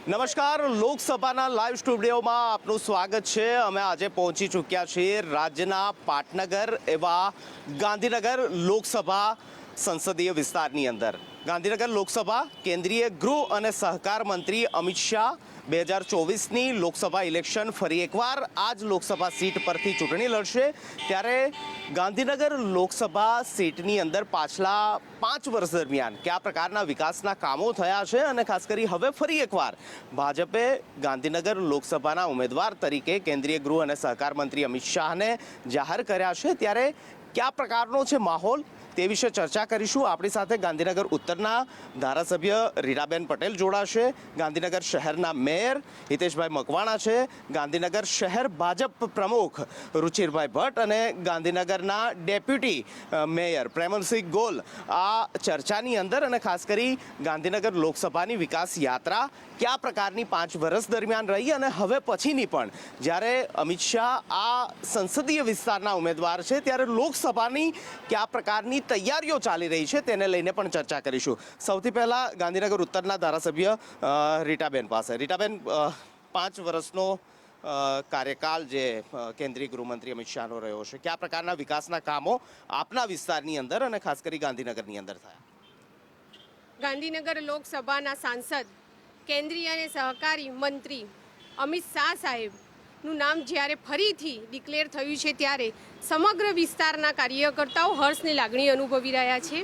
નમસ્કાર, લોકસભાના લાઈવ સ્ટુડિયોમાં આપનું સ્વાગત છે। અમે આજે પહોંચી ચૂક્યા છીએ રાજ્યના પાટનગર એવા ગાંધીનગર લોકસભા સંસદીય વિસ્તારની અંદર। ગાંધીનગર લોકસભા કેન્દ્રીય ગૃહ અને સહકાર મંત્રી અમિત શાહ 2024ની લોકસભા ઇલેક્શન ફરી એકવાર આ જ લોકસભા સીટ પરથી ચૂંટણી લડશે। ત્યારે ગાંધીનગર લોકસભા સીટની અંદર પાછલા 5 વર્ષ દરમિયાન કયા પ્રકારના વિકાસના કામો થયા છે અને ખાસ કરી હવે ફરી એકવાર ભાજપે ગાંધીનગર લોકસભાના ઉમેદવાર તરીકે કેન્દ્રીય ગૃહ અને સહકાર મંત્રી અમિત શાહને જાહેર કર્યા છે। ત્યારે કયા પ્રકારનો છે માહોલ તે વિશે ચર્ચા કરીશું। આપણી સાથે ગાંધીનગર ઉત્તરના ધારાસભ્ય રીટાબેન પટેલ જોડાશે, ગાંધીનગર શહેરના મેયર હિતેશભાઈ મકવાણા છે, ગાંધીનગર શહેર ભાજપ પ્રમુખ રુચિરભાઈ ભટ્ટ અને ગાંધીનગરના ડેપ્યુટી મેયર પ્રેમલસિંહ ગોલ આ ચર્ચાની અંદર અને ખાસ કરી ગાંધીનગર લોકસભાની વિકાસ યાત્રા કયા પ્રકારની 5 વર્ષ દરમિયાન રહી અને હવે પછીની પણ જ્યારે અમિત શાહ આ સંસદીય વિસ્તારના ઉમેદવાર છે ત્યારે લોકસભાની કયા પ્રકારની તૈયારીઓ ચાલી રહી છે તેને લઈને પણ ચર્ચા કરીશું। સૌથી પહેલા ગાંધીનગર ઉત્તરના ધારાસભ્ય રીટાબેન પાસે। રીટાબેન, 5 વર્ષનો કાર્યકાળ જે કેન્દ્રીય ગૃહમંત્રી અમિત શાહનો રહ્યો છે, કયા પ્રકારના વિકાસના કામો આપના વિસ્તારની અંદર અને ખાસ કરી ગાંધીનગરની અંદર થયા? ગાંધીનગર લોકસભાના સાંસદ કેન્દ્રીય અને સહકારી મંત્રી અમિત શાહ સાહેબનું નામ જ્યારે ફરીથી ડિક્લેર થયું છે ત્યારે સમગ્ર વિસ્તારના કાર્યકર્તાઓ હર્ષની લાગણી અનુભવી રહ્યા છે।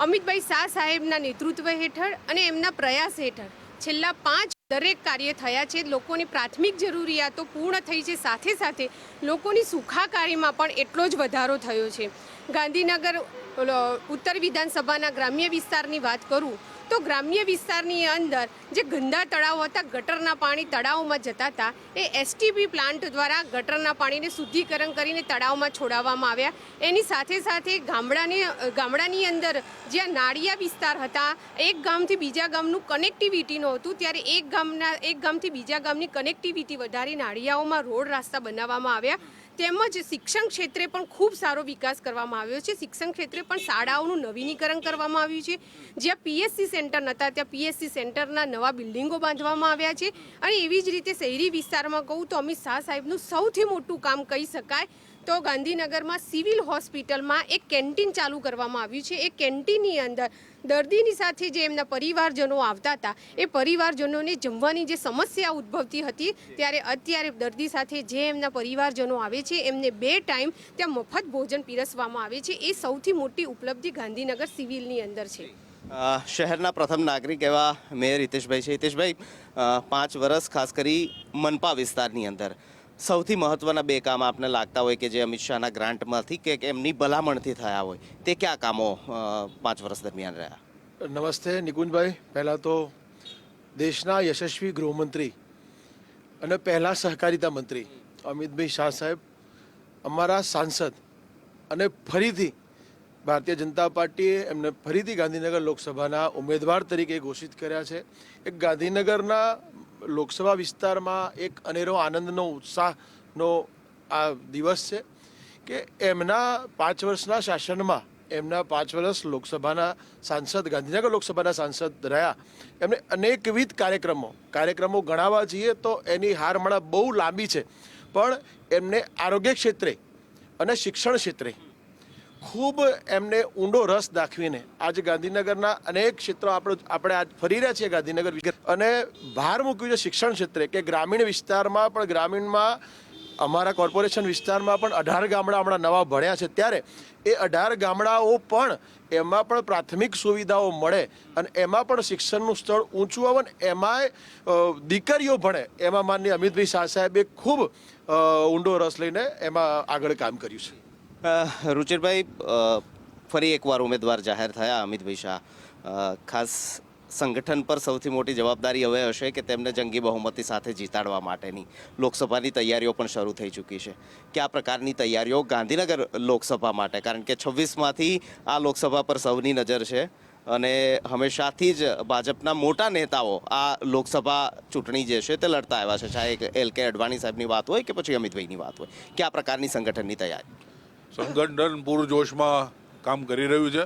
અમિતભાઈ શાહ સાહેબના નેતૃત્વ હેઠળ અને એમના પ્રયાસ હેઠળ છેલ્લા 5 દરેક કાર્ય થયા છે। લોકોની પ્રાથમિક જરૂરિયાતો પૂર્ણ થઈ છે, સાથે સાથે લોકોની સુખાકારીમાં પણ એટલો જ વધારો થયો છે। ગાંધીનગર ઉત્તર વિધાનસભાના ગ્રામ્ય વિસ્તારની વાત કરું તો ગ્રામ્ય વિસ્તારની અંદર જે ગંદા તળાવો હતા, ગટરના પાણી તળાવમાં જતા હતા, એ એસટીપી પ્લાન્ટ દ્વારા ગટરના પાણીને શુદ્ધિકરણ કરીને તળાવમાં છોડાવવામાં આવ્યા। એની સાથે સાથે ગામડાની અંદર જ્યાં નાળિયા વિસ્તાર હતા, એક ગામથી બીજા ગામનું કનેક્ટિવિટી નહોતું, ત્યારે એક ગામથી બીજા ગામની કનેક્ટિવિટી વધારી નાળિયાઓમાં રોડ રસ્તા બનાવવામાં આવ્યા। તેમજ શિક્ષણ ક્ષેત્રે પણ ખૂબ સારો વિકાસ કરવામાં આવ્યો છે। શિક્ષણ ક્ષેત્રે પણ શાળાઓનું નવીનીકરણ કરવામાં આવ્યું છે। જ્યાં પીએસસી સેન્ટર નહોતા ત્યાં પીએસસી સેન્ટરના નવા બિલ્ડિંગો બાંધવામાં આવ્યા છે। અને એવી જ રીતે શહેરી વિસ્તારમાં કહું તો અમિત શાહ સાહેબનું સૌથી મોટું કામ કહી શકાય તો ગાંધીનગરમાં સિવિલ હોસ્પિટલમાં એક કેન્ટીન ચાલુ કરવામાં આવ્યું છે। એ કેન્ટીનની અંદર દર્દીની સાથે જે એમના પરિવારજનો આવતા હતા એ પરિવારજનોને જમવાની જે સમસ્યા ઉદ્ભવતી હતી ત્યારે અત્યારે દર્દી સાથે જે એમના પરિવારજનો આવે છે એમને 2 ટાઈમ ત્યાં મફત ભોજન પીરસવામાં આવે છે। એ સૌથી મોટી ઉપલબ્ધિ ગાંધીનગર સિવિલની અંદર છે। શહેરના પ્રથમ નાગરિક એવા મેયર હિતેશભાઈ છે। હિતેશભાઈ, 5 વર્ષ ખાસ કરી મનપા વિસ્તારની અંદર સૌથી મહત્વના 2 કામ આપને લાગતા હોય કે જે અમિત શાહના ગ્રાન્ટમાંથી કે એમની ભલામણથી થયા હોય, તે કયા કામો 5 વર્ષ દરમિયાન રહ્યા? નમસ્તે નિકુંજભાઈ, પહેલાં તો દેશના યશસ્વી ગૃહમંત્રી અને પહેલા સહકારિતા મંત્રી અમિતભાઈ શાહ સાહેબ અમારા સાંસદ અને ફરીથી ભારતીય જનતા પાર્ટીએ એમને ફરીથી ગાંધીનગર લોકસભાના ઉમેદવાર તરીકે ઘોષિત કર્યા છે। એક ગાંધીનગરના લોકસભા વિસ્તારમાં એક અનેરો આનંદનો ઉત્સાહનો આ દિવસ છે કે એમના 5 વર્ષના શાસનમાં એમના 5 વર્ષ લોકસભાના સાંસદ ગાંધીનગર લોકસભાના સાંસદ રહ્યા, એમને અનેકવિધ કાર્યક્રમો ગણાવવા જઈએ તો એની હારમાળા બહુ લાંબી છે, પણ એમને આરોગ્ય ક્ષેત્રે અને શિક્ષણ ક્ષેત્રે ખૂબ એમને ઊંડો રસ દાખવીને આજે ગાંધીનગરના અનેક ક્ષેત્રો આપણે આજ ફરી રહ્યા છીએ ગાંધીનગર, અને ભાર મૂક્યું છે શિક્ષણ ક્ષેત્રે કે ગ્રામીણ વિસ્તારમાં પણ ગ્રામીણમાં અમારા કોર્પોરેશન વિસ્તારમાં પણ 18 ગામડા હમણાં નવા ભણ્યા છે। ત્યારે એ 18 ગામડાઓ પણ એમાં પણ પ્રાથમિક સુવિધાઓ મળે અને એમાં પણ શિક્ષણનું સ્તર ઊંચું આવે ને એમાંય દીકરીઓ ભણે, એમાં માનનીય અમિતભાઈ શાહ સાહેબે ખૂબ ઊંડો રસ લઈને એમાં આગળ કામ કર્યું છે। રુચિરભાઈ, ફરી એકવાર ઉમેદવાર જાહેર થયા અમિતભાઈ શાહ, ખાસ સંગઠન પર સૌથી મોટી જવાબદારી હવે હશે કે તેમને જંગી બહુમતી સાથે જીતાડવા માટેની લોકસભાની તૈયારીઓ પણ શરૂ થઈ ચૂકી છે। કયા પ્રકારની તૈયારીઓ ગાંધીનગર લોકસભા માટે, કારણ કે 26માંથી આ લોકસભા પર સૌની નજર છે અને હંમેશાથી જ ભાજપના મોટા નેતાઓ આ લોકસભા ચૂંટણી જે છે તે લડતા આવ્યા છે, ચાહે LK અડવાણી સાહેબની વાત હોય કે પછી અમિતભાઈની વાત હોય। કયા પ્રકારની સંગઠનની તૈયારી? સંગઠન પૂરજોશમાં કામ કરી રહ્યું છે।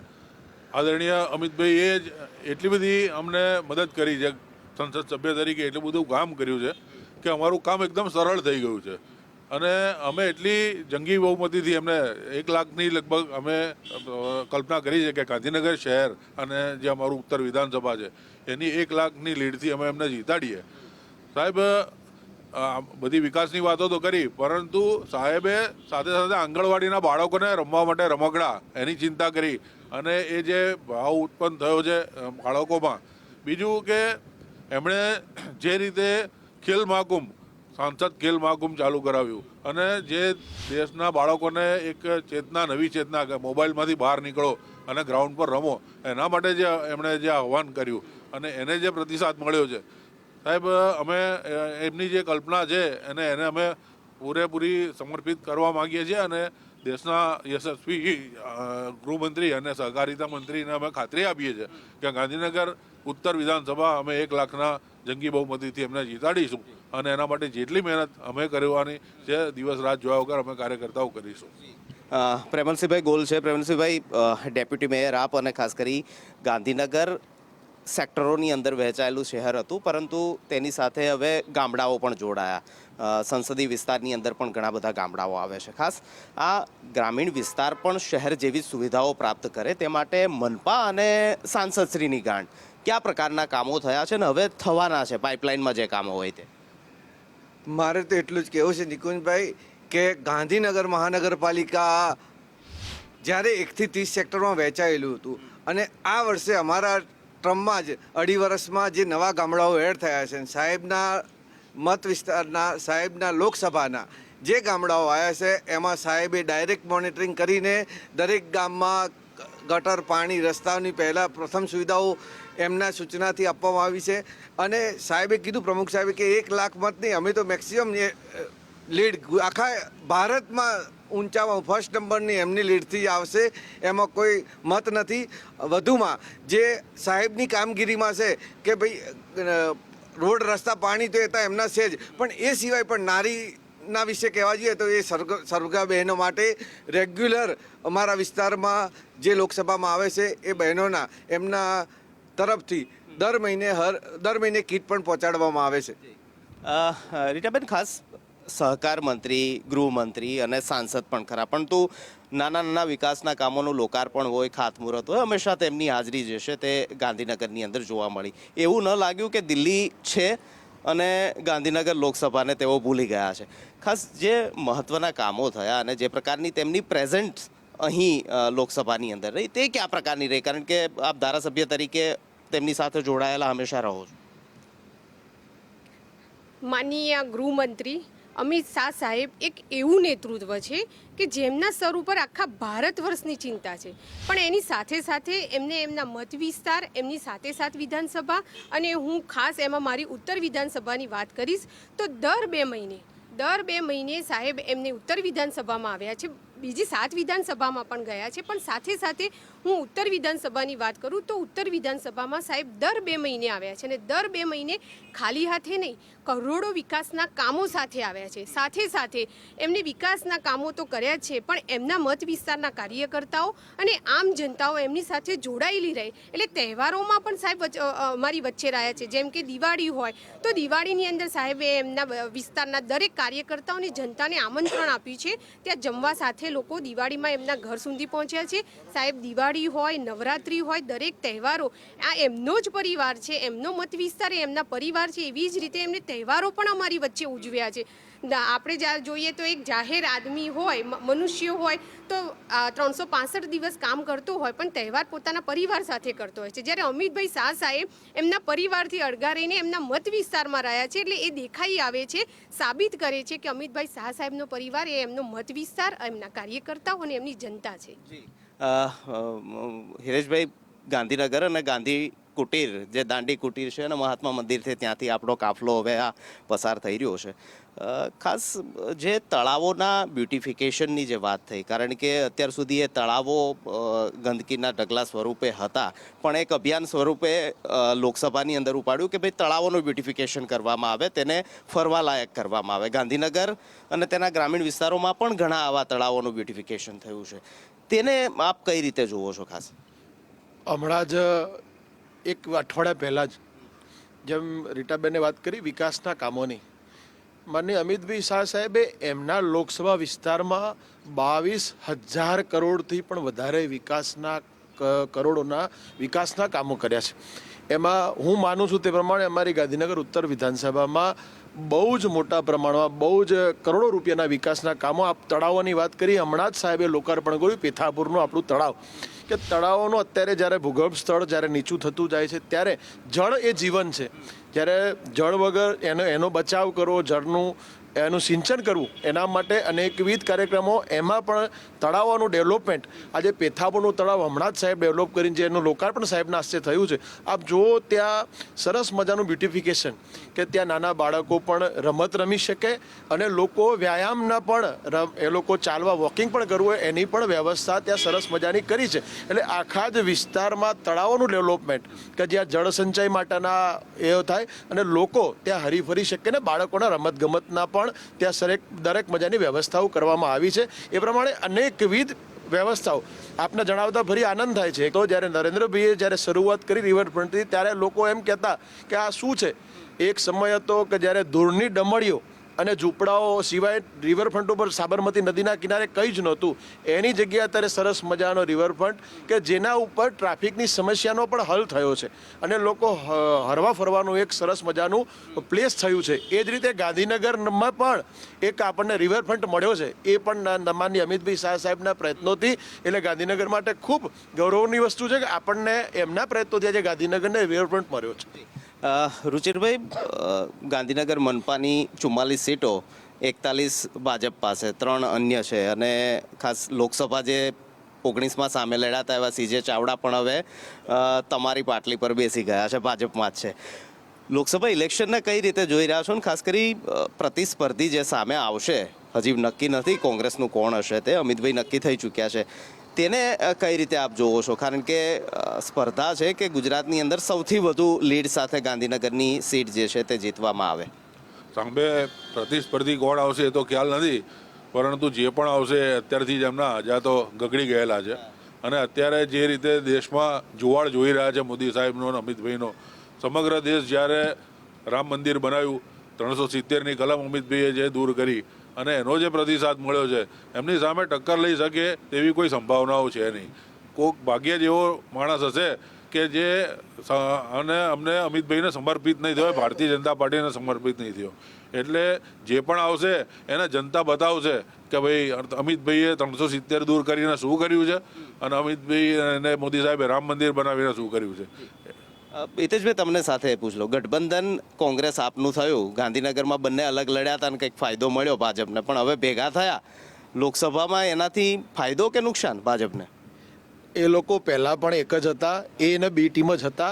આદરણીય અમિતભાઈએ જ એટલી બધી અમને મદદ કરી છે સંસદ સભ્ય તરીકે એટલું બધું કામ કર્યું છે કે અમારું કામ એકદમ સરળ થઈ ગયું છે. અને અમે એટલી જંગી બહુમતીથી એમને 1 લાખની લગભગ અમે કલ્પના કરી છે કે ગાંધીનગર શહેર અને જે અમારું ઉત્તર વિધાનસભા છે એની 1 લાખની લીડથી અમે એમને જીતાડીએ. સાહેબ બધી વિકાસની વાતો તો કરી, પરંતુ સાહેબે સાથે સાથે આંગણવાડીના બાળકોને રમવા માટે રમકડા એની ચિંતા કરી અને એ જે ભાવ ઉત્પન્ન થયો છે બાળકોમાં. બીજું કે એમણે જે રીતે ખેલ મહાકુંભ સાંસદ ખેલ મહાકુંભ ચાલુ કરાવ્યું અને જે દેશના બાળકોને એક ચેતના, નવી ચેતના કે મોબાઈલમાંથી બહાર નીકળો અને ગ્રાઉન્ડ પર રમો, એના માટે જે એમણે જે આહ્વાન કર્યું અને એને જે પ્રતિસાદ મળ્યો છે સાહેબ, અમે એમની જે કલ્પના છે એને અમે પૂરેપૂરી સમર્પિત કરવા માગીએ છીએ અને દેશના યશસ્વી ગૃહમંત્રી અને સહકારિતા મંત્રીને અમે ખાતરી આપીએ છીએ કે ગાંધીનગર ઉત્તર વિધાનસભા અમે 1 લાખના જંગી બહુમતીથી એમને જીતાડીશું અને એના માટે જેટલી મહેનત અમે કરવાની છે દિવસ રાત જોયા વગર અમે કાર્યકર્તાઓ કરીશું. પ્રેમલસિંહભાઈ ગોલ છે. પ્રેમલસિંહભાઈ, ડેપ્યુટી મેયર આપ અને ખાસ કરી ગાંધીનગર સેક્ટરોની અંદર વહેંચાયેલું શહેર હતું, પરંતુ તેની સાથે હવે ગામડાઓ પણ જોડાયા. સંસદીય વિસ્તારની અંદર પણ ઘણા બધા ગામડાઓ આવે છે. ખાસ આ ગ્રામીણ વિસ્તાર પણ શહેર જેવી સુવિધાઓ પ્રાપ્ત કરે તે માટે મનપા અને સાંસદશ્રીની ગાંઠ કયા પ્રકારના કામો થયા છે ને હવે થવાના છે પાઇપલાઇનમાં જે કામો હોય તે? મારે તો એટલું જ કહેવું છે નિકુંજભાઈ કે ગાંધીનગર મહાનગરપાલિકા જ્યારે 1 થી 30 સેક્ટરમાં વહેંચાયેલું હતું અને આ વર્ષે અમારા ટ્રમમાં જ 2.5 વર્ષમાં જે નવા ગામડાઓ એડ થયા છે, સાહેબના મત વિસ્તારના, સાહેબના લોકસભાના જે ગામડાઓ આવ્યા છે એમાં સાહેબે ડાયરેક્ટ મોનિટરિંગ કરીને દરેક ગામમાં ગટર, પાણી, રસ્તાઓની પહેલાં પ્રથમ સુવિધાઓ એમના સૂચનાથી આપવામાં આવી છે. અને સાહેબે કીધું, પ્રમુખ સાહેબે, કે 1 લાખ મત નહીં, અમે તો મેક્સિમમ લીડ આખા ભારતમાં ઊંચામાં ફર્સ્ટ નંબરની એમની લીડથી જ આવશે, એમાં કોઈ મત નથી. વધુમાં જે સાહેબની કામગીરીમાં છે કે ભાઈ રોડ, રસ્તા, પાણી તો એ તો એમના છે જ, પણ એ સિવાય પણ નારીના વિશે કહેવા જઈએ તો એ સરગા બહેનો માટે રેગ્યુલર અમારા વિસ્તારમાં જે લોકસભામાં આવે છે એ બહેનોના એમના તરફથી દર મહિને કીટ પણ પહોંચાડવામાં આવે છે. રીટાબેન, ખાસ સહકાર મંત્રી, ગૃહમંત્રી અને સાંસદ પણ ખરા, પરંતુ નાના વિકાસના કામોનું લોકાર્પણ હોય, ખાતમુહૂર્ત હોય, હંમેશા તેમની હાજરી જે છે તે ગાંધીનગરની અંદર જોવા મળી. એવું ન લાગ્યું કે દિલ્હી છે અને ગાંધીનગર લોકસભાને તેઓ ભૂલી ગયા છે? ખાસ જે મહત્ત્વના કામો થયા અને જે પ્રકારની તેમની પ્રેઝન્ટ અહીં લોકસભાની અંદર રહી તે કયા પ્રકારની રહી? કારણ કે આપ ધારાસભ્ય તરીકે તેમની સાથે જોડાયેલા હંમેશા રહો છો. માનનીય ગૃહમંત્રી અમિત શાહ સાહેબ એક એવું નેતૃત્વ છે કે જેમના સ્તર ઉપર આખા ભારત વર્ષની ચિંતા છે, પણ એની સાથે સાથે એમને એમના મત વિસ્તાર, એમની સાથે વિધાનસભા, અને હું ખાસ એમાં મારી ઉત્તર વિધાનસભાની વાત કરીશ તો દર બે મહિને સાહેબ એમને ઉત્તર વિધાનસભામાં આવ્યા છે. બીજી 7 વિધાનસભામાં પણ ગયા છે, પણ સાથે હું ઉત્તર વિધાનસભાની વાત કરું તો ઉત્તર વિધાનસભામાં સાહેબ દર 2 મહિને આવ્યા છે અને દર 2 મહિને ખાલી હાથે નહીં, કરોડો વિકાસના કામો સાથે આવ્યા છે. સાથે એમને વિકાસના કામો તો કર્યા જ છે, પણ એમના મત વિસ્તારના કાર્યકર્તાઓ અને આમ જનતાઓ એમની સાથે જોડાયેલી રહે, એટલે તહેવારોમાં પણ સાહેબ અમારી વચ્ચે રહ્યા છે. જેમ કે દિવાળી હોય તો દિવાળીની અંદર સાહેબે એમના વિસ્તારના દરેક કાર્યકર્તાઓને, જનતાને આમંત્રણ આપ્યું છે. ત્યાં જમવા સાથે લોકો દિવાળીમાં એમના ઘર સુધી પહોંચ્યા છે. સાહેબ દિવાળી હોય, નવરાત્રિ હોય, દરેક તહેવારો આ એમનો જ પરિવાર છે, એમનો મત વિસ્તાર એ એમના પરિવાર છે. એવી જ રીતે એમને તહેવારો પણ અમારી વચ્ચે ઉજવ્યા છે. આપણે જ્યાં જોઈએ તો એક જાહેર આદમી હોય, મનુષ્ય હોય તો 365 દિવસ કામ કરતો હોય, પણ તહેવાર પોતાના પરિવાર સાથે કરતો હોય છે. જ્યારે અમિતભાઈ શાહ સાહેબ એમના પરિવારથી અળગા રહીને એમના મત વિસ્તારમાં રહ્યા છે, એટલે એ દેખાઈ આવે છે, સાબિત કરે છે કે અમિતભાઈ શાહ સાહેબનો પરિવાર એ એમનો મત વિસ્તાર, એમના કાર્યકર્તાઓ અને એમની જનતા છે. હિરેશભાઈ, ગાંધીનગર અને ગાંધી કુટીર, જે દાંડી કુટીર છે અને મહાત્મા મંદિર છે, ત્યાંથી આપણો કાફલો હવે આ પસાર થઈ રહ્યો છે. ખાસ જે તળાવોના બ્યુટિફિકેશનની જે વાત થઈ, કારણ કે અત્યાર સુધી એ તળાવો ગંદકીના ઢગલા સ્વરૂપે હતા, પણ એક અભિયાન સ્વરૂપે લોકસભાની અંદર ઉપાડ્યું કે ભાઈ તળાવોનું બ્યુટિફિકેશન કરવામાં આવે, તેને ફરવા લાયક કરવામાં આવે. ગાંધીનગર અને તેના ગ્રામીણ વિસ્તારોમાં પણ ઘણા આવા તળાવોનું બ્યુટિફિકેશન થયું છે. તેને આપ કઈ રીતે જુઓ છો? ખાસ હમણાં જ 1 અઠવાડિયા પહેલાં જ જેમ રીટાબેને વાત કરી વિકાસના કામોની, માનનીય અમિતભાઈ શાહ સાહેબે એમના લોકસભા વિસ્તારમાં 22,000 કરોડથી પણ વધારે વિકાસના કરોડોના વિકાસના કામો કર્યા છે. એમાં હું માનું છું તે પ્રમાણે અમારી ગાંધીનગર ઉત્તર વિધાનસભામાં બહુ જ મોટા પ્રમાણમાં બહુ જ કરોડો રૂપિયાના વિકાસના કામો. આપ તળાવોની વાત કરી, હમણાં જ સાહેબે લોકાર્પણ કર્યું પેથાપુરનું આપણું તળાવ, કે તળાવોનું અત્યારે જ્યારે ભૂગર્ભ સ્થળ જ્યારે નીચું થતું જાય છે ત્યારે જળ એ જીવન છે. જ્યારે જળ વગર એનો બચાવ કરવો, એનું સિંચન કરવું, એના માટે અનેકવિધ કાર્યક્રમો, એમાં પણ તળાવોનું ડેવલપમેન્ટ. આજે પેથાપુરનું તળાવ હમણાં જ સાહેબ ડેવલપ કરીને જે એનું લોકાર્પણ સાહેબના હસ્તે થયું છે. આપ જુઓ ત્યાં સરસ મજાનું બ્યુટિફિકેશન, કે ત્યાં નાના બાળકો પણ રમત રમી શકે અને લોકો વ્યાયામના પણ એ લોકો ચાલવા વોકિંગ પણ કરવું હોય એની પણ વ્યવસ્થા ત્યાં સરસ મજાની કરી છે. એટલે આખા જ વિસ્તારમાં તળાવોનું ડેવલપમેન્ટ, કે જ્યાં જળ સંચય માટેના એ થાય અને લોકો ત્યાં હરીફરી શકે ને બાળકોના રમતગમતના પણ ત્યાં દરેક મજાની વ્યવસ્થાઓ કરવામાં આવી છે. એ પ્રમાણે અનેકવિધ વ્યવસ્થાઓ આપને જણાવતા ફરી આનંદ થાય છે. તો જ્યારે નરેન્દ્રભાઈએ જ્યારે શરૂઆત કરી રિવરફ્રન્ટથી ત્યારે લોકો એમ કહેતા કે આ શું છે. એક સમય હતો કે જ્યારે ધૂળની ડમરીઓ અને ઝૂંપડાઓ સિવાય રિવરફ્રન્ટ ઉપર સાબરમતી નદીના કિનારે કંઈ જ નહોતું. એની જગ્યાએ અત્યારે સરસ મજાનો રિવરફ્રન્ટ કે જેના ઉપર ટ્રાફિકની સમસ્યાનો પણ હલ થયો છે અને લોકો હરવા ફરવાનું એક સરસ મજાનું પ્લેસ થયું છે. એ જ રીતે ગાંધીનગરમાં પણ એક આપણને રિવરફ્રન્ટ મળ્યો છે. એ પણ માનનીય અમિતભાઈ શાહ સાહેબના પ્રયત્નોથી, એટલે ગાંધીનગર માટે ખૂબ ગૌરવની વસ્તુ છે કે આપણને એમના પ્રયત્નોથી આજે ગાંધીનગરને રિવરફ્રન્ટ મળ્યો છે. રુચિરભાઈ, ગાંધીનગર મનપાની 44 સીટો, 41 ભાજપ પાસે, 3 અન્ય છે અને ખાસ લોકસભા જે 19માં સામે લડ્યા એવા સીજે ચાવડા પણ હવે તમારી પાટલી પર બેસી ગયા છે, ભાજપમાં જ છે. લોકસભા ઇલેક્શનને કઈ રીતે જોઈ રહ્યા છો ને ખાસ કરી પ્રતિસ્પર્ધી જે સામે આવશે, હજી નક્કી નથી કોંગ્રેસનું કોણ હશે તે, અમિતભાઈ નક્કી થઈ ચૂક્યા છે, તેને કઈ રીતે આપ જોવો છો? કારણ કે સ્પર્ધા છે કે ગુજરાતની અંદર સૌથી વધુ લીડ સાથે ગાંધીનગરની સીટ જે છે તે જીતવામાં આવે. સાંભે પ્રતિસ્પર્ધી કોણ આવશે એ તો ખ્યાલ નથી, પરંતુ જે પણ આવશે અત્યારથી જ એમના હજા તો ગગડી ગયેલા છે. અને અત્યારે જે રીતે દેશમાં જુવાળ જોઈ રહ્યા છે મોદી સાહેબનો અને અમિતભાઈનો, સમગ્ર દેશ જ્યારે રામ મંદિર બનાવ્યું, 370ની કલમ અમિતભાઈએ જે દૂર કરી અને એનો જે પ્રતિસાદ મળ્યો છે, એમની સામે ટક્કર લઈ શકે તેવી કોઈ સંભાવનાઓ છે નહીં. કોઈક ભાગ્ય જેવો માણસ હશે કે જે અને અમને અમિતભાઈને સમર્પિત નહીં થયો, ભારતીય જનતા પાર્ટીને સમર્પિત નહીં થયો. એટલે જે પણ આવશે એને જનતા બતાવશે કે ભાઈ અમિતભાઈએ 370 દૂર કરીને શું કર્યું છે અને અમિતભાઈ અને મોદી સાહેબે રામ મંદિર બનાવીને શું કર્યું છે. હિતેશભાઈ, તમને સાથે પૂછ લો, ગઠબંધન કોંગ્રેસ આપનું થયું, ગાંધીનગરમાં બંને અલગ લડ્યા હતા અને કંઈક ફાયદો મળ્યો ભાજપને, પણ હવે ભેગા થયા લોકસભામાં, એનાથી ફાયદો કે નુકસાન ભાજપને? એ લોકો પહેલાં પણ એક જ હતા, એને બે ટીમ જ હતા,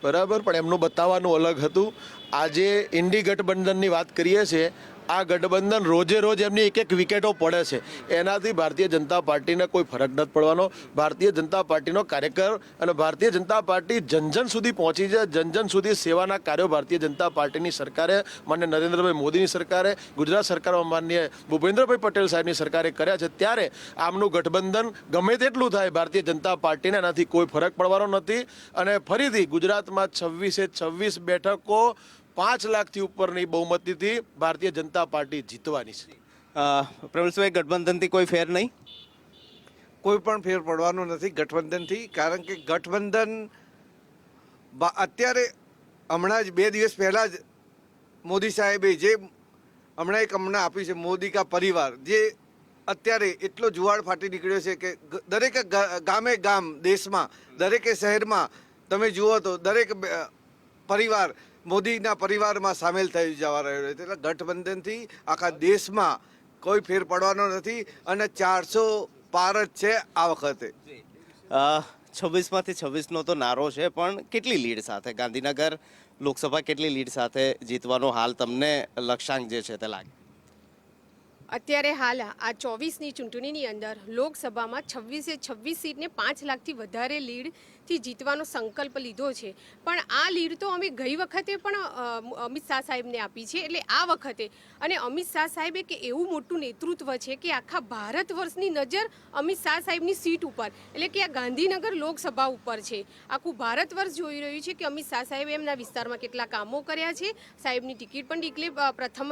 બરાબર, પણ એમનું બતાવવાનું અલગ હતું. આજે ઇન્ડી ગઠબંધનની વાત કરીએ છીએ, આ ગઠબંધન રોજે રોજ એમની એક વિકેટો પડે છે. એનાથી ભારતીય જનતા પાર્ટીને કોઈ ફરક નથી પડવાનો. ભારતીય જનતા પાર્ટીનો કાર્યકર અને ભારતીય જનતા પાર્ટી જનજન સુધી પહોંચી છે. જનજન સુધી સેવાના કાર્યો ભારતીય જનતા પાર્ટીની સરકારે, માન્ય નરેન્દ્રભાઈ મોદીની સરકારે, ગુજરાત સરકારમાં માન્ય ભૂપેન્દ્રભાઈ પટેલ સાહેબની સરકારે કર્યા છે. ત્યારે આમનું ગઠબંધન ગમે તેટલું થાય, ભારતીય જનતા પાર્ટીને એનાથી કોઈ ફરક પડવાનો નથી. અને ફરીથી ગુજરાતમાં 26 બેઠકો 5 લાખથી ઉપરની બહુમતીથી ભારતીય જનતા પાર્ટી જીતવાની છે. પ્રવીણભાઈ, ગઠબંધનથી કોઈ ફેર નહીં? કોઈ પણ ફેર પડવાનો નથી ગઠબંધનથી, કારણ કે ગઠબંધન અત્યારે હમણાં જ 2 દિવસ પહેલાં જ મોદી સાહેબે જે હમણાં આપ્યું છે, મોદી કા પરિવાર, જે અત્યારે એટલો જુવાળ ફાટી નીકળ્યો છે કે દરેક ગામે ગામ દેશમાં, દરેકે શહેરમાં તમે જુઓ તો દરેક પરિવાર મોદીના પરિવારમાં સામેલ થઈ જવા રહ્યો છે. એટલે ગઠબંધનથી આખા દેશમાં કોઈ ફેર પડવાનો નથી અને 400 પાર જ છે આ વખતે. 26માંથી 26નો તો નારો છે, પણ કેટલી લીડ સાથે ગાંધીનગર લોકસભા, કેટલી લીડ સાથે જીતવાનો હાલ તમને લક્ષ્યાંક જે છે તે લાગે? અત્યારે હાલ આ 24ની ચૂંટણીની અંદર લોકસભામાં 26 સીટને 5 લાખથી વધારે લીડ લીડથી જીતવાનો સંકલ્પ લીધો છે. પણ આ લીડ તો અમે ગઈ વખતે પણ અમિત શાહ સાહેબને આપી છે. એટલે આ વખતે અને અમિત શાહ સાહેબે કે એવું મોટું નેતૃત્વ છે કે આખા ભારત વર્ષની નજર અમિત શાહ સાહેબની સીટ ઉપર એટલે કે આ ગાંધીનગર લોકસભા ઉપર છે. આખું ભારત વર્ષ જોઈ રહ્યું છે કે અમિત શાહ સાહેબે એમના વિસ્તારમાં કેટલા કામો કર્યા છે. સાહેબની ટિકિટ પણ પ્રથમ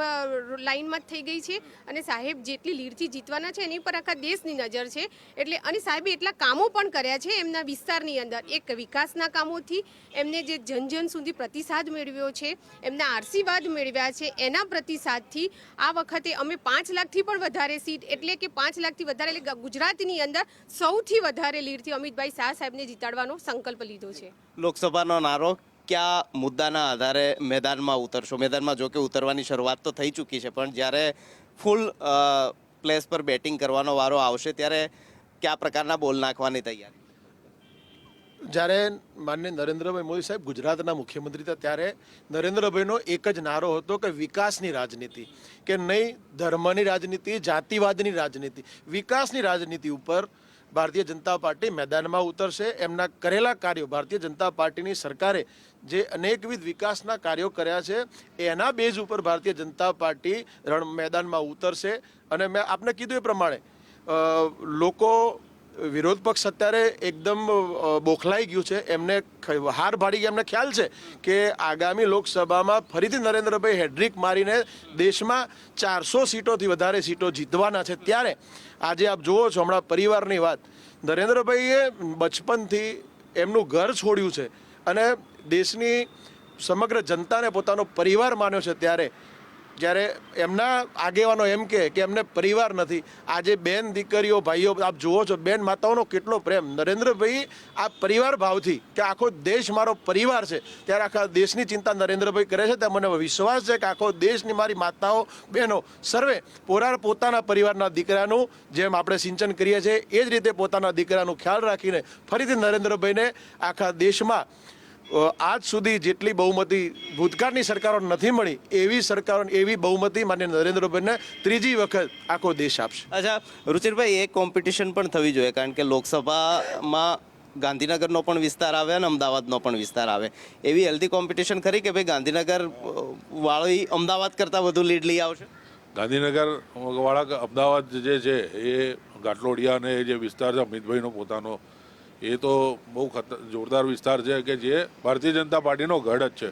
લાઇનમાં જ થઈ ગઈ છે અને સાહેબ જેટલી લીડથી જીતવાના છે એની પર આખા દેશની નજર છે. એટલે અને સાહેબે એટલા કામો પણ કર્યા છે એમના વિસ્તારની અંદર. એક વિકાસના કામોથી એમને જે જન સુધી પ્રતિસાદ મેળવ્યો છે, એમના આશીર્વાદ મેળવ્યા છે, એના પ્રતિસાદથી આ વખતે અમે 5 લાખથી પણ વધારે સીટ એટલે કે 5 લાખથી વધારે એટલે ગુજરાતની અંદર સૌથી વધારે લીડથી અમિતભાઈ શાહ સાહેબને જીતાડવાનો સંકલ્પ લીધો છે. લોકસભાનો નારો કયા મુદ્દાના આધારે મેદાનમાં ઉતરશો? મેદાનમાં જો કે ઉતરવાની શરૂઆત તો થઈ ચૂકી છે, પણ જ્યારે ફૂલ પ્લેસ પર બેટિંગ કરવાનો વારો આવશે ત્યારે કયા પ્રકારના બોલ નાખવાની તૈયારી? જ્યારે માનનીય નરેન્દ્રભાઈ મોદી સાહેબ ગુજરાતના મુખ્યમંત્રી હતા ત્યારે નરેન્દ્રભાઈનો એક જ નારો હતો કે વિકાસની રાજનીતિ, કે નહીં ધર્મની રાજનીતિ, જાતિવાદની રાજનીતિ, વિકાસની રાજનીતિ ઉપર ભારતીય જનતા પાર્ટી મેદાનમાં ઉતરશે. એમના કરેલા કાર્યો, ભારતીય જનતા પાર્ટીની સરકારે જે અનેકવિધ વિકાસના કાર્યો કર્યા છે એના બેઝ ઉપર ભારતીય જનતા પાર્ટી મેદાનમાં ઉતરશે. અને મેં આપને કીધું એ પ્રમાણે લોકો વિરોધ પક્ષ અત્યારે એકદમ બોખલાઈ ગયું છે. એમને હાર ભાડી ગયા. એમને ખ્યાલ છે કે આગામી લોકસભામાં ફરીથી નરેન્દ્રભાઈ હેડ્રિક મારીને દેશમાં 400 સીટોથી વધારે સીટો જીતવાના છે. ત્યારે આજે આપ જુઓ છો હમણાં પરિવારની વાત, નરેન્દ્રભાઈએ બચપનથી એમનું ઘર છોડ્યું છે અને દેશની સમગ્ર જનતાને પોતાનો પરિવાર માન્યો છે. જ્યારે એમના આગેવાનો એમ કે એમને પરિવાર નથી. આજે બેન દીકરીઓ ભાઈઓ આપ જુઓ છો, બેન માતાઓનો કેટલો પ્રેમ. નરેન્દ્રભાઈ આ પરિવાર ભાવથી કે આખો દેશ મારો પરિવાર છે ત્યારે આખા દેશની ચિંતા નરેન્દ્રભાઈ કરે છે. ત્યાં મને વિશ્વાસ છે કે આખો દેશની મારી માતાઓ બહેનો સર્વે પોતાના પરિવારના દીકરાનું જેમ આપણે સિંચન કરીએ છીએ એ જ રીતે પોતાના દીકરાનું ખ્યાલ રાખીને ફરીથી નરેન્દ્રભાઈને આખા દેશમાં આજ સુધી જેટલી બહુમતી ભૂતકાળની સરકારો નથી મળી એવી બહુમતી માન્ય નરેન્દ્રભાઈને ત્રીજી વખત આખો દેશ આપશે. અચ્છા રુચિરભાઈ, એક કોમ્પિટિશન પણ થવી જોઈએ, કારણ કે લોકસભામાં ગાંધીનગરનો પણ વિસ્તાર આવે અને અમદાવાદનો પણ વિસ્તાર આવે. એવી હેલ્ધી કોમ્પિટિશન ખરી કે ભાઈ ગાંધીનગર વાળી અમદાવાદ કરતાં વધુ લીડ લઈ આવશે? ગાંધીનગર વાળા અમદાવાદ જે છે એ ઘાટલોડિયા અને જે વિસ્તાર છે અમિતભાઈનો પોતાનો, એ તો બહુ જોરદાર વિસ્તાર છે કે જે ભારતીય જનતા પાર્ટીનો ગઢ જ છે.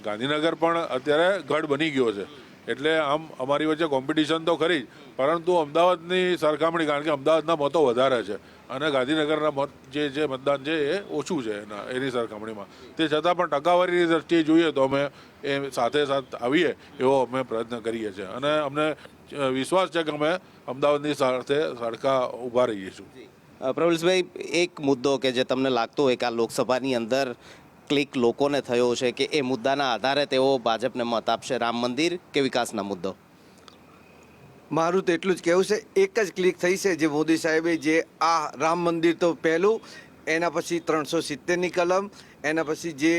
ગાંધીનગર પણ અત્યારે ગઢ બની ગયો છે. એટલે આમ અમારી વચ્ચે કોમ્પિટિશન તો ખરી જ, પરંતુ અમદાવાદની સરખામણી, કારણ કે અમદાવાદના મતો વધારે છે અને ગાંધીનગરના મત જે મતદાન છે એ ઓછું છે એની સરખામણીમાં. તે છતાં પણ ટકાવારીની દ્રષ્ટિએ જોઈએ તો અમે એ સાથે આવીએ એવો અમે પ્રયત્ન કરીએ છીએ અને અમને વિશ્વાસ છે કે અમે અમદાવાદની સાથે સડકા ઊભા રહીશું. પ્રબલભાઈ, એક મુદ્દો કે જે તમને લાગતો હોય કે આ લોકસભાની અંદર ક્લિક લોકોને થયો છે કે એ મુદ્દાના આધારે તેઓ ભાજપને મત આપશે, રામ મંદિર કે વિકાસના મુદ્દો? મારું તો એટલું જ કહેવું છે, એક જ ક્લિક થઈ છે જે મોદી સાહેબે જે આ રામ મંદિર તો પહેલું, એના પછી 370ની કલમ, એના પછી જે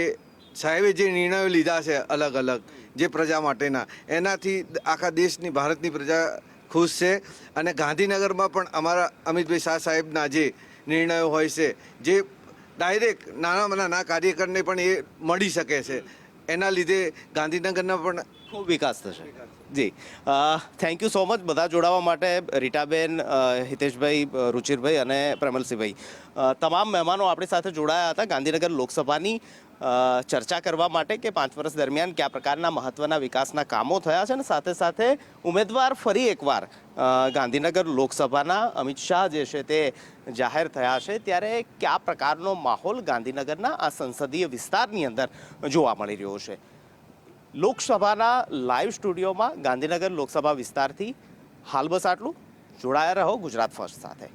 સાહેબે જે નિર્ણયો લીધા છે અલગ અલગ જે પ્રજા માટેના, એનાથી આખા દેશની ભારતની પ્રજા ખુશ છે. અને ગાંધીનગરમાં પણ અમારા અમિતભાઈ શાહ સાહેબના જે નિર્ણયો હોય છે જે ડાયરેક્ટ નાના કાર્યકરને પણ એ મળી શકે છે, એના લીધે ગાંધીનગરના પણ ખૂબ વિકાસ થશે. જી, થેન્ક યુ સો મચ બધા જોડાવા માટે. રીટાબેન, હિતેશભાઈ, રુચિરભાઈ અને પ્રમલસિંહભાઈ, તમામ મહેમાનો આપણી સાથે જોડાયા હતા ગાંધીનગર લોકસભાની ચર્ચા કરવા માટે કે 5 વર્ષ દરમિયાન કયા પ્રકારના મહત્વના વિકાસના કામો થયા છે અને સાથે સાથે ઉમેદવાર ફરી એકવાર ગાંધીનગર લોકસભાના અમિત શાહ જે છે તે જાહેર થયા છે ત્યારે કયા પ્રકારનો માહોલ ગાંધીનગરના આ સંસદીય વિસ્તારની અંદર જોવા મળી રહ્યો છે. લોકસભાના લાઈવ સ્ટુડિયોમાં ગાંધીનગર લોકસભા વિસ્તારથી હાલ બસ આટલું. જોડાયા રહો ગુજરાત ફર્સ્ટ સાથે.